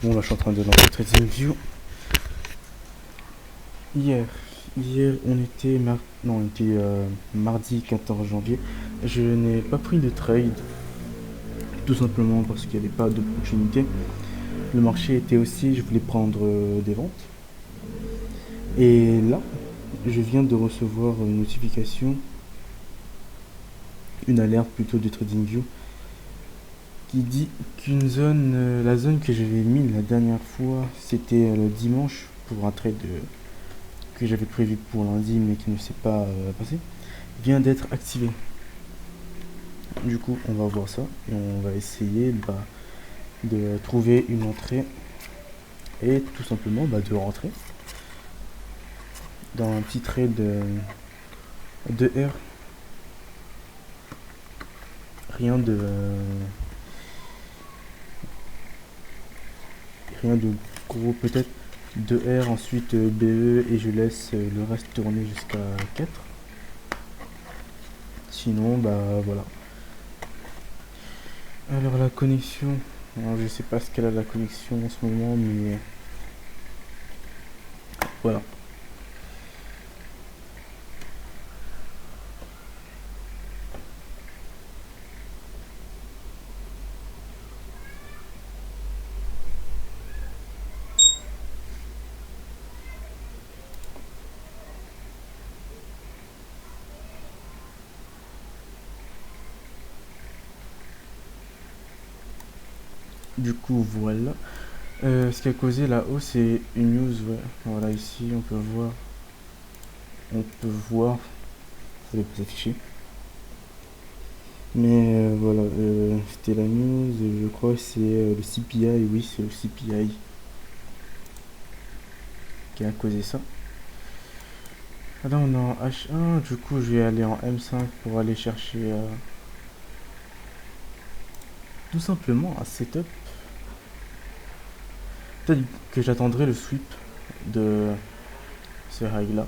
bon, là, je suis en train de lancer TradingView. Hier, on était mardi 14 janvier. Je n'ai pas pris de trade, tout simplement parce qu'il n'y avait pas d'opportunité. Le marché était aussi, je voulais prendre des ventes. Et là, je viens de recevoir une notification, une alerte plutôt de TradingView, qui dit qu'une zone, la zone que j'avais mise la dernière fois, c'était le dimanche pour un trade que j'avais prévu pour lundi mais qui ne s'est pas passé, vient d'être activée. Du coup, on va voir ça et on va essayer de trouver une entrée et tout simplement de rentrer dans un petit trade de R. Rien de rien de gros, peut-être 2R, ensuite BE, et je laisse le reste tourner jusqu'à 4. Sinon, voilà. Alors la connexion, alors, je sais pas ce qu'elle a la connexion en ce moment, mais voilà. Du coup, voilà. Ce qui a causé la hausse, c'est une news, ouais. Voilà, ici, on peut voir, ça va pas s'afficher. Mais voilà, c'était la news, je crois que c'est le CPI, oui, c'est le CPI qui a causé ça. Là, on est en H1, du coup, je vais aller en M5 pour aller chercher tout simplement un setup. Peut-être que j'attendrai le sweep de ce high là.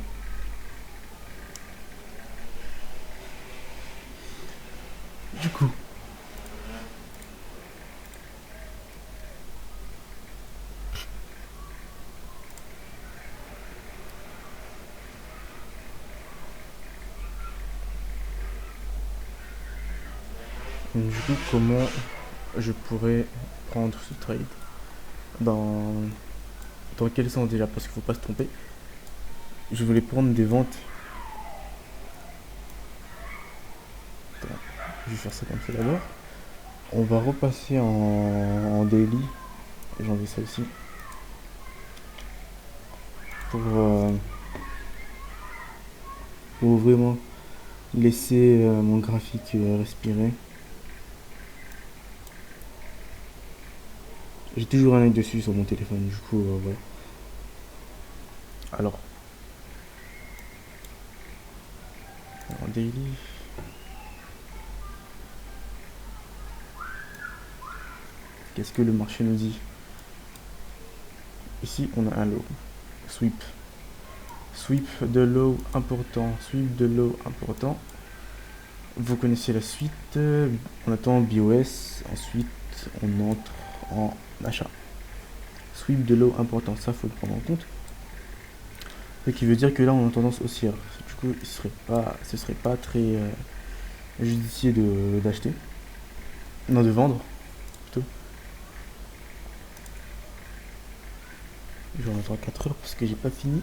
Du coup, comment je pourrais prendre ce trade dans, dans quel sens déjà? Parce qu'il faut pas se tromper. Je voulais prendre des ventes. Attends, je vais faire ça comme ça d'abord. On va repasser en daily. J'enlève ça aussi. Pour, pour vraiment laisser mon graphique respirer. J'ai toujours un œil dessus sur mon téléphone, du coup, voilà. Alors, en daily. Qu'est-ce que le marché nous dit? Ici, on a un low. Sweep. Sweep de low important. Sweep de low important. Vous connaissez la suite. On attend BOS. Ensuite, on entre en achat. Sweep de low important. Ça, faut le prendre en compte. Ce qui veut dire que là, on a tendance haussière. Du coup, ce serait pas très judicieux d'acheter. Non, de vendre, plutôt. Je vais en attendre 4 heures parce que j'ai pas fini.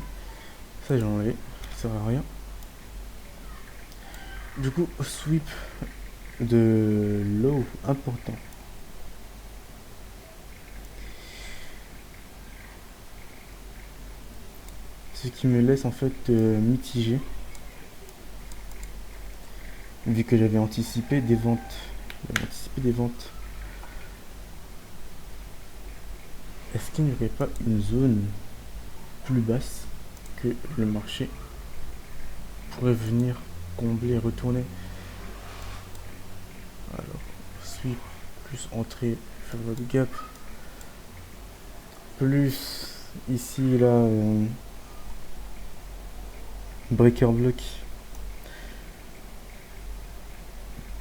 Ça, j'ai enlevé. Ça sert à rien. Du coup, sweep de low important. Ce qui me laisse en fait mitigé. Vu que j'avais anticipé des ventes. Est-ce qu'il n'y aurait pas une zone plus basse que le marché pourrait venir combler, retourner? Alors, sweep plus entrée, forward gap, plus ici là breaker block.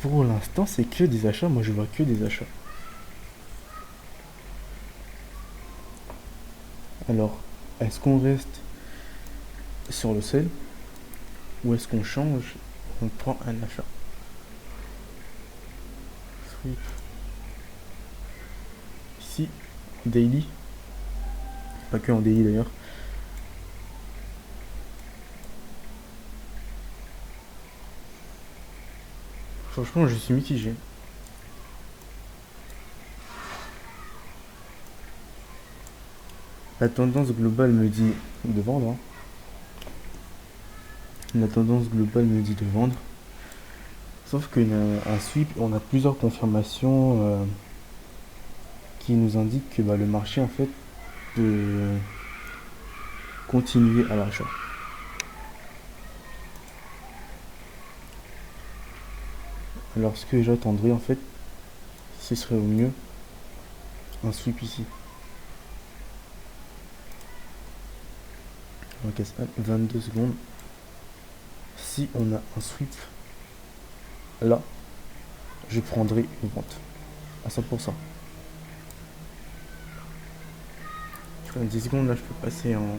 Pour l'instant, c'est que des achats. Moi, je vois que des achats. Alors, est-ce qu'on reste sur le sel ou est-ce qu'on change, on prend un achat? Sweep. Ici, daily. Pas que en daily d'ailleurs. Franchement, je suis mitigé. La tendance globale me dit de vendre, hein. La tendance globale me dit de vendre. Sauf qu'un sweep, on a plusieurs confirmations qui nous indiquent que le marché en fait peut continuer à l'achat. Alors ce que j'attendrai en fait, ce serait au mieux un sweep ici. On casse 22 secondes. Si on a un sweep là, je prendrai une vente à 100%. Je 10 secondes là, je peux passer en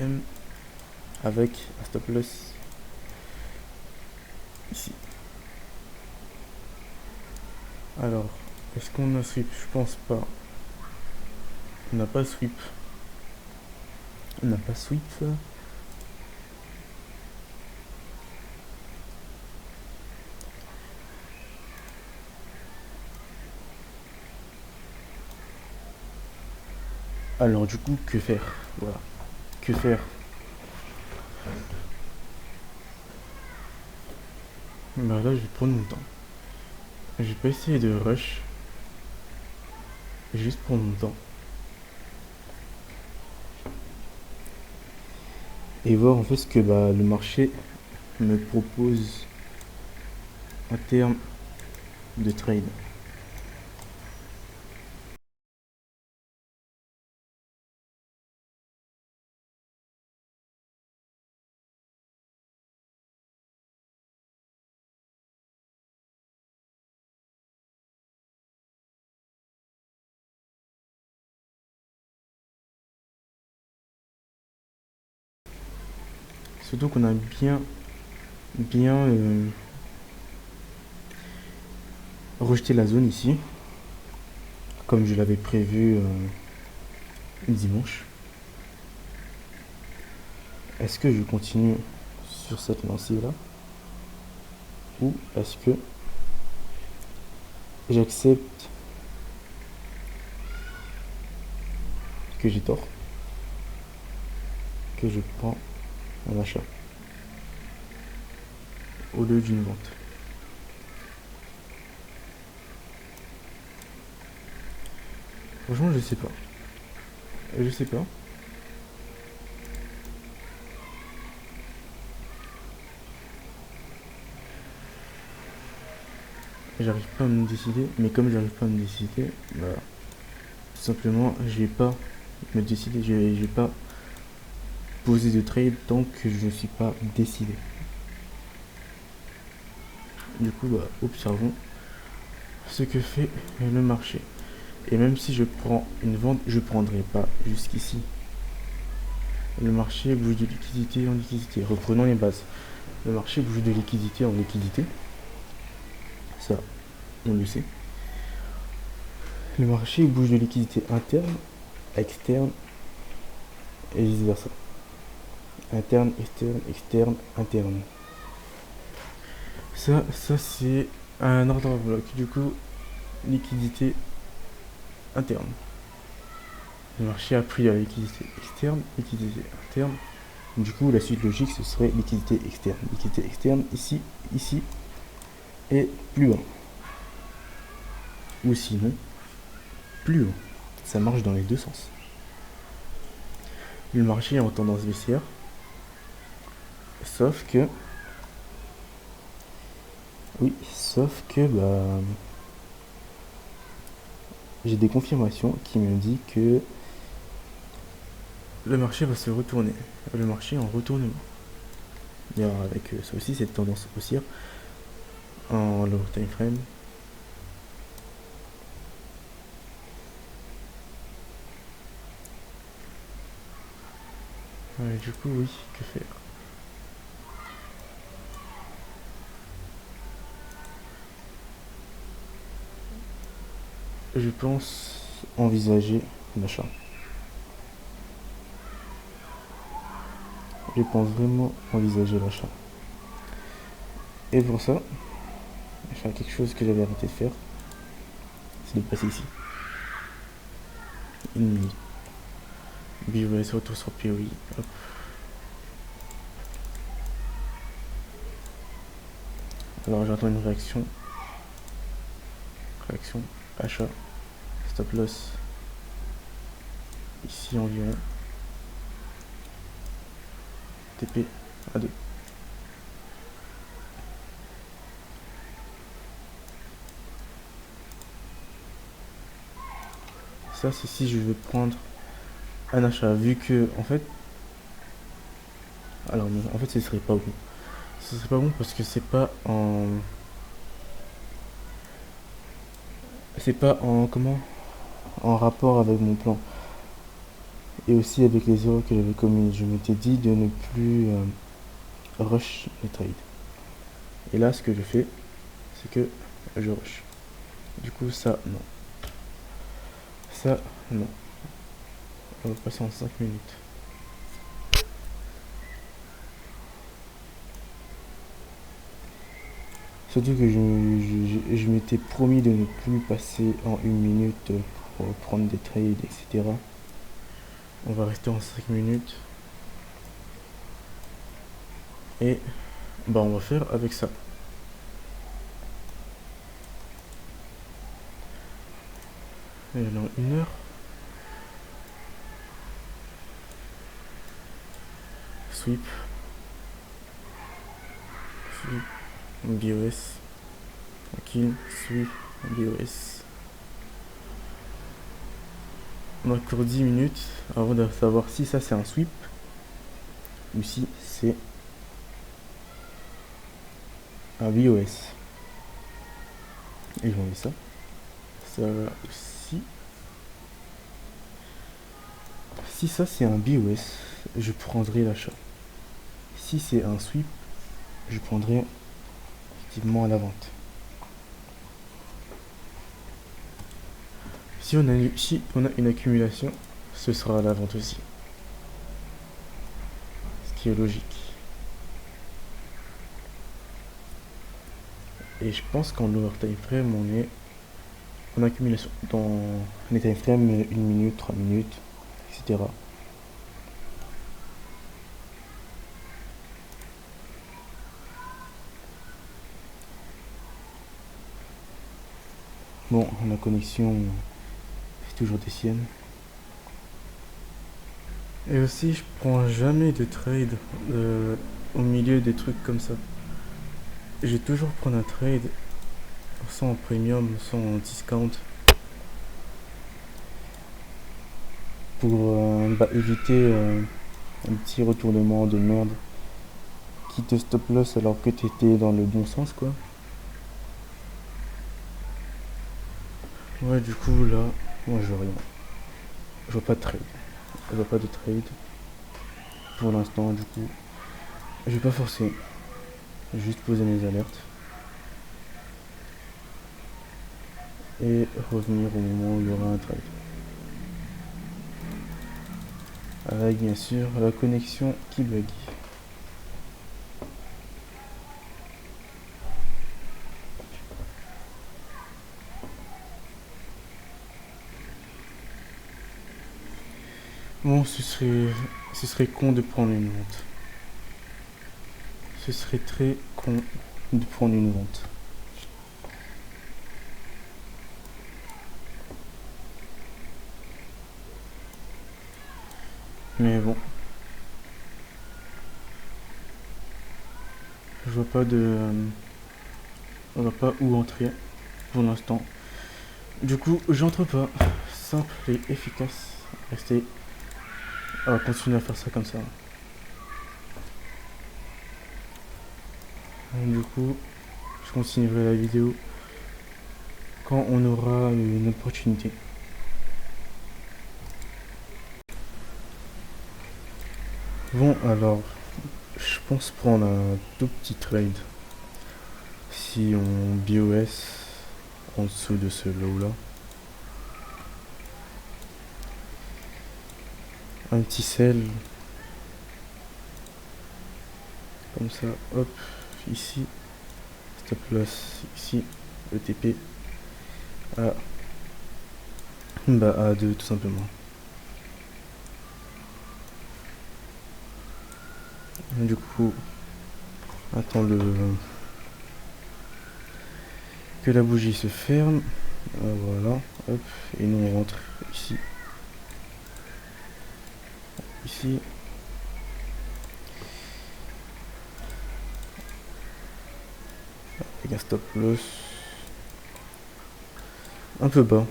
M avec un stop loss ici. Alors, est-ce qu'on a sweep? Je pense pas. On n'a pas sweep. On n'a pas sweep. Alors du coup, que faire? Voilà. Que faire? Bah là, je vais prendre mon temps. Je vais pas essayer de rush. Je vais juste prendre mon temps. Et voir en fait ce que le marché me propose en termes de trade. Surtout qu'on a bien rejeté la zone ici, comme je l'avais prévu dimanche. Est-ce que je continue sur cette lancée là ou est-ce que j'accepte que j'ai tort, que je prends un achat au lieu d'une vente? Franchement, je sais pas. Je sais pas. J'arrive pas à me décider, mais comme j'arrive pas à me décider, tout simplement, je vais pas me décider, je vais pas poser de trade tant que je ne suis pas décidé. Du coup, observons ce que fait le marché. Et même si je prends une vente, je prendrai pas jusqu'ici. Le marché bouge de liquidité en liquidité. Reprenons les bases. Le marché bouge de liquidité en liquidité. Ça, on le sait. Le marché bouge de liquidité interne, externe et vice versa. Interne, externe, externe, interne. Ça c'est un ordre bloc. Du coup, liquidité interne. Le marché a pris la liquidité externe, liquidité interne. Du coup, la suite logique, ce serait liquidité externe. Liquidité externe, ici, ici, et plus bas. Ou sinon, plus haut. Ça marche dans les deux sens. Le marché est en tendance baissière. Sauf que... Oui, sauf que j'ai des confirmations qui me disent que le marché va se retourner. Le marché est en retournement. D'ailleurs, avec ça aussi, cette tendance haussière en lower time frame. Ouais, du coup, oui, que faire? Je pense envisager l'achat. Je pense vraiment envisager l'achat. Et pour ça, je vais faire quelque chose que j'avais arrêté de faire, c'est de passer ici. Une minute. BOS, retour sur POI. Hop. Alors j'attends une réaction. Réaction, achat, stop loss. Ici environ. TP à 2. Ça c'est si je veux prendre un achat, vu que en fait, alors non, en fait ce serait pas bon. Ce serait pas bon parce que c'est pas en comment, en rapport avec mon plan et aussi avec les erreurs que j'avais commises. Je m'étais dit de ne plus rush les trades. Et là ce que je fais, c'est que je rush. Du coup ça non. Ça non. On va passer en 5 minutes. Surtout que je m'étais promis de ne plus passer en 1 minute pour prendre des trades, etc. On va rester en 5 minutes. Et bah on va faire avec ça. Et dans 1 heure. Sweep. Sweep. BOS. Tranquille. Sweep. BOS. On a encore 10 minutes avant de savoir si ça c'est un sweep ou si c'est un BOS. Et j'en ai ça. Ça aussi. Si ça c'est un BOS, je prendrai l'achat. Si c'est un sweep, je prendrai effectivement à la vente. Si on a une accumulation, ce sera à la vente aussi. Ce qui est logique. Et je pense qu'en lower time frame, on est en accumulation. Dans les time frame, 1 minute, 3 minutes, etc. Bon, la connexion, c'est toujours des siennes. Et aussi, je prends jamais de trade au milieu des trucs comme ça. Je vais toujours prendre un trade sans premium, sans discount. Pour éviter un petit retournement de merde qui te stop loss alors que t'étais dans le bon sens, quoi. Ouais, du coup, là, moi je vois rien. Je vois pas de trade. Je vois pas de trade. Pour l'instant, du coup, je vais pas forcer. Je vais juste poser mes alertes. Et revenir au moment où il y aura un trade. Avec bien sûr la connexion qui bug. Bon, ce serait con de prendre une vente. Ce serait très con de prendre une vente. Mais bon. Je vois pas on va pas où entrer pour l'instant. Du coup, j'entre pas. Simple et efficace. Restez. On va continuer à faire ça comme ça. Du coup, je continuerai la vidéo quand on aura une opportunité. Bon, alors, je pense prendre un tout petit trade. Si on BOS en dessous de ce low là. Un petit sell. Comme ça, hop, ici. Stop loss ici. ETP. À, bah, A2 tout simplement. Du coup, attends que la bougie se ferme. Voilà, hop, et nous on rentre ici. Ici. Avec un stop loss un peu bas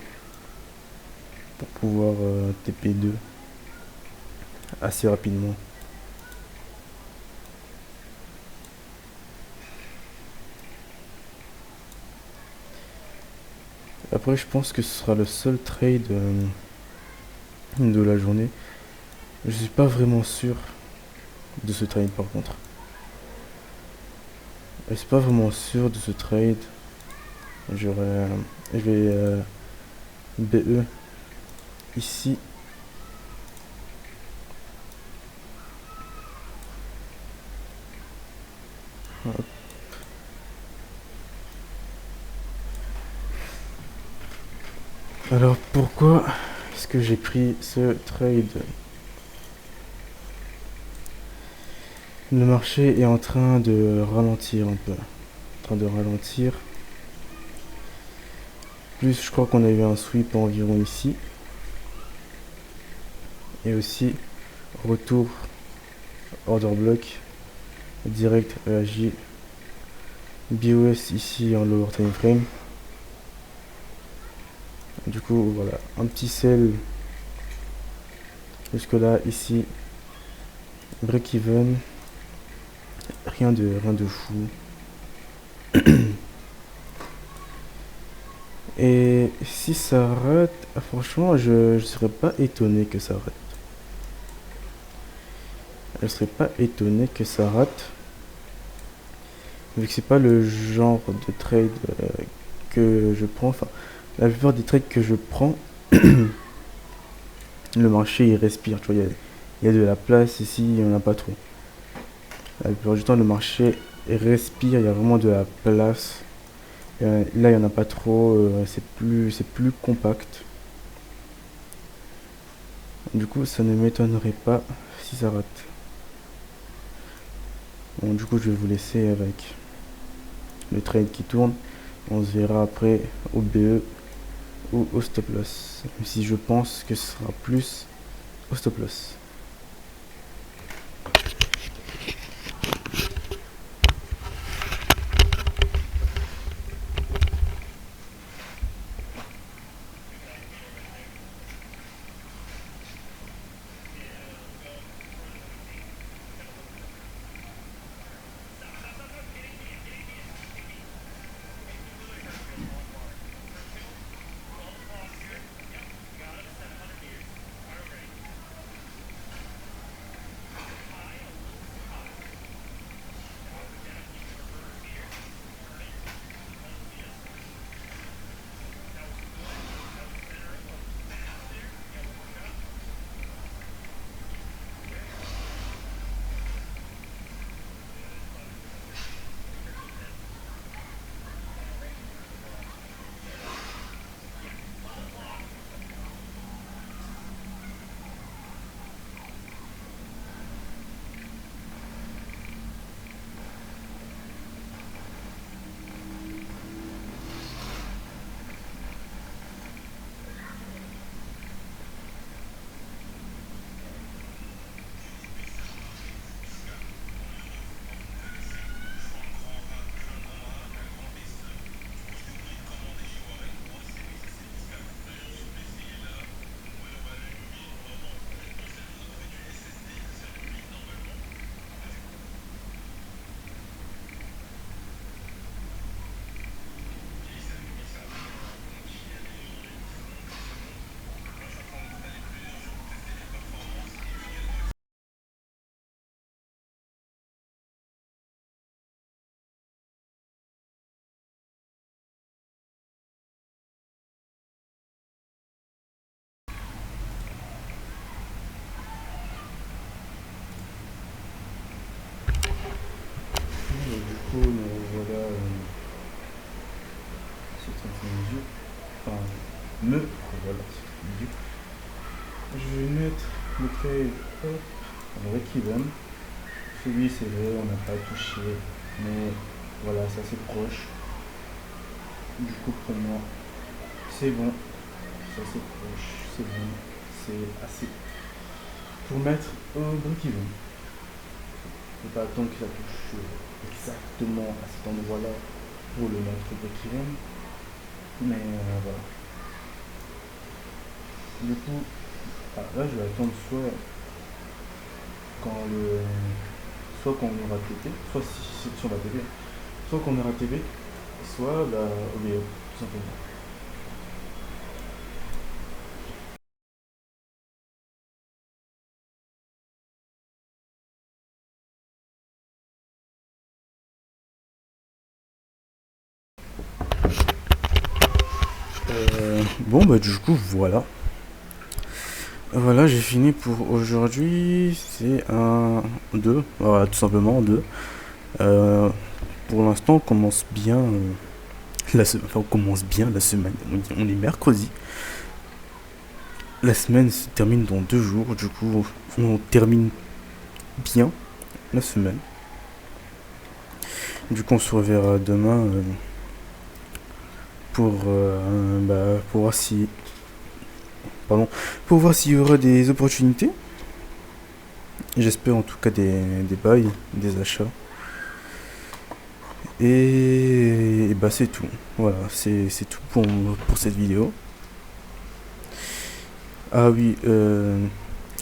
pour pouvoir TP2 assez rapidement. Après, je pense que ce sera le seul trade de la journée. Je suis pas vraiment sûr de ce trade par contre. Je suis pas vraiment sûr de ce trade. Je vais BE ici. Hop. Alors pourquoi est-ce que j'ai pris ce trade? Le marché est en train de ralentir un peu. En train de ralentir. Plus je crois qu'on a eu un sweep environ ici. Et aussi retour order block. Direct réagit. BOS ici en lower time frame. Du coup voilà, un petit sell jusque là ici. Break even. Rien de fou. Et si ça rate, franchement, je serais pas étonné que ça rate. Je serais pas étonné que ça rate. Vu que c'est pas le genre de trade que je prends. Enfin, la plupart des trades que je prends, le marché il respire. Tu vois, il y a de la place ici, il n'y en a pas trop. La plupart du temps, le marché respire, il y a vraiment de la place. Là, il n'y en a pas trop, c'est plus compact. Du coup, ça ne m'étonnerait pas si ça rate. Bon, du coup, je vais vous laisser avec le trade qui tourne. On se verra après au BE ou au stop loss. Même si je pense que ce sera plus au stop loss. break-even. Celui c'est vrai, on n'a pas touché, mais voilà, c'est assez proche. Du coup pour moi, c'est bon, c'est assez proche, c'est bon, c'est assez pour mettre au break-even. Il ne faut pas attendre que ça touche exactement à cet endroit-là pour le mettre au break-even. Mais voilà. Du coup, là je vais attendre quand le soit quand on aura TP, soit si on va TP, soit qu'on aura TP, soit bah, OBO, tout simplement. Bon bah du coup voilà. Voilà, j'ai fini pour aujourd'hui. C'est un 2. Voilà, tout simplement 2. Pour l'instant, on commence bien on commence bien la semaine. On est mercredi. La semaine se termine dans 2 jours. Du coup, on termine bien la semaine. Du coup, on se reverra demain pour voir si, pour voir s'il y aura des opportunités. J'espère en tout cas des bails, des achats. Et bah c'est tout. Voilà, c'est tout pour cette vidéo. Ah oui,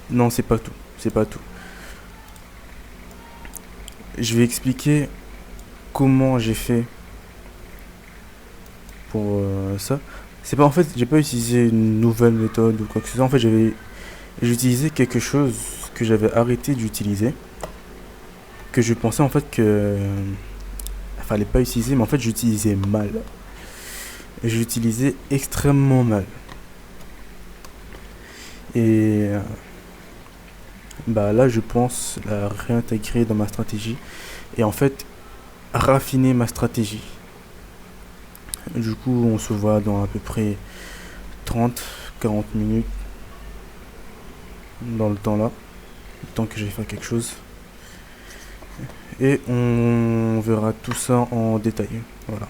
non, c'est pas tout. C'est pas tout. Je vais expliquer comment j'ai fait pour ça. C'est pas en fait, j'ai pas utilisé une nouvelle méthode ou quoi que ce soit. En fait, j'ai utilisé quelque chose que j'avais arrêté d'utiliser, que je pensais en fait que fallait pas utiliser, mais en fait j'utilisais mal. J'utilisais extrêmement mal. Et bah là, je pense la réintégrer dans ma stratégie et en fait raffiner ma stratégie. Du coup, on se voit dans à peu près 30-40 minutes dans le temps là, le temps que j'ai fait quelque chose. Et on verra tout ça en détail. Voilà.